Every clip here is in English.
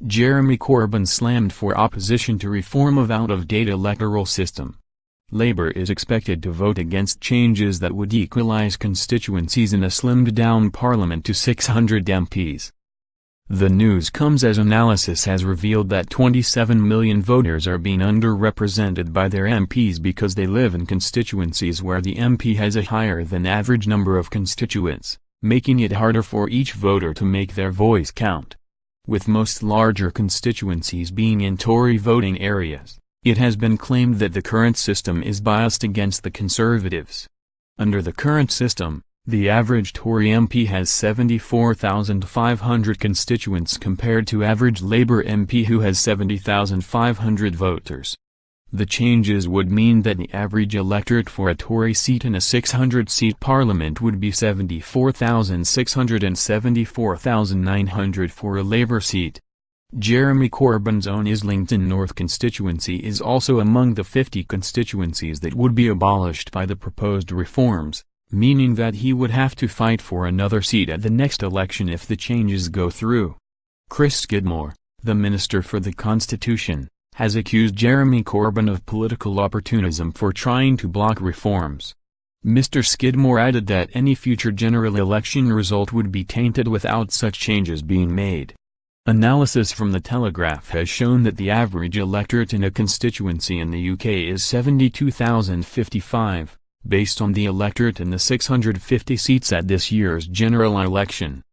Jeremy Corbyn slammed for opposition to reform of out-of-date electoral system. Labour is expected to vote against changes that would equalise constituencies in a slimmed-down parliament to 600 MPs. The news comes as analysis has revealed that 27 million voters are being underrepresented by their MPs because they live in constituencies where the MP has a higher than average number of constituents, making it harder for each voter to make their voice count. With most larger constituencies being in Tory voting areas, it has been claimed that the current system is biased against the Conservatives. Under the current system, the average Tory MP has 74,500 constituents compared to average Labour MP who has 70,500 voters. The changes would mean that the average electorate for a Tory seat in a 600-seat parliament would be 74,600 and 74,900 for a Labour seat. Jeremy Corbyn's own Islington North constituency is also among the 50 constituencies that would be abolished by the proposed reforms, meaning that he would have to fight for another seat at the next election if the changes go through. Chris Skidmore, the Minister for the Constitution, has accused Jeremy Corbyn of political opportunism for trying to block reforms. Mr. Skidmore added that any future general election result would be tainted without such changes being made. Analysis from The Telegraph has shown that the average electorate in a constituency in the UK is 72,055, based on the electorate in the 650 seats at this year's general election.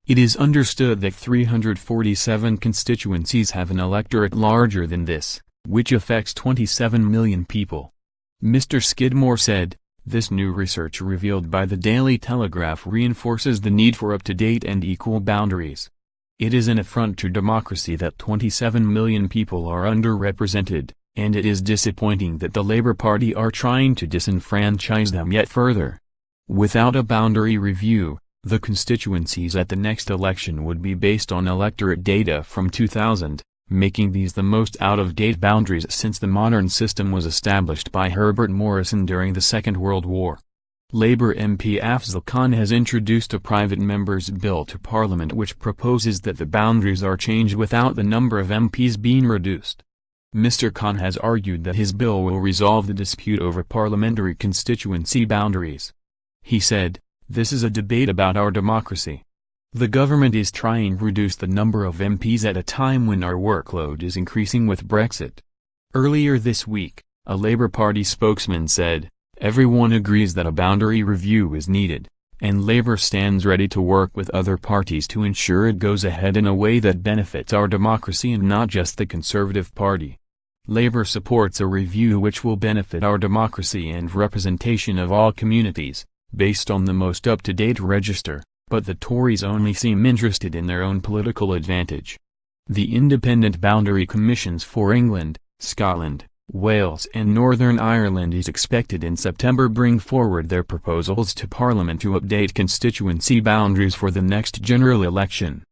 It is understood that 347 constituencies have an electorate larger than this, which affects 27 million people. Mr. Skidmore said, "This new research revealed by the Daily Telegraph reinforces the need for up-to-date and equal boundaries. It is an affront to democracy that 27 million people are underrepresented, and it is disappointing that the Labour Party are trying to disenfranchise them yet further." Without a boundary review, the constituencies at the next election would be based on electorate data from 2000, making these the most out-of-date boundaries since the modern system was established by Herbert Morrison during the Second World War. Labour MP Afzal Khan has introduced a private member's bill to Parliament which proposes that the boundaries are changed without the number of MPs being reduced. Mr. Khan has argued that his bill will resolve the dispute over parliamentary constituency boundaries. He said, "This is a debate about our democracy. The government is trying to reduce the number of MPs at a time when our workload is increasing with Brexit." Earlier this week, a Labour Party spokesman said, "Everyone agrees that a boundary review is needed, and Labour stands ready to work with other parties to ensure it goes ahead in a way that benefits our democracy and not just the Conservative Party." Labour supports a review which will benefit our democracy and representation of all communities, based on the most up-to-date register, but the Tories only seem interested in their own political advantage. The Independent Boundary Commissions for England, Scotland, Wales and Northern Ireland is expected in September bring forward their proposals to Parliament to update constituency boundaries for the next general election.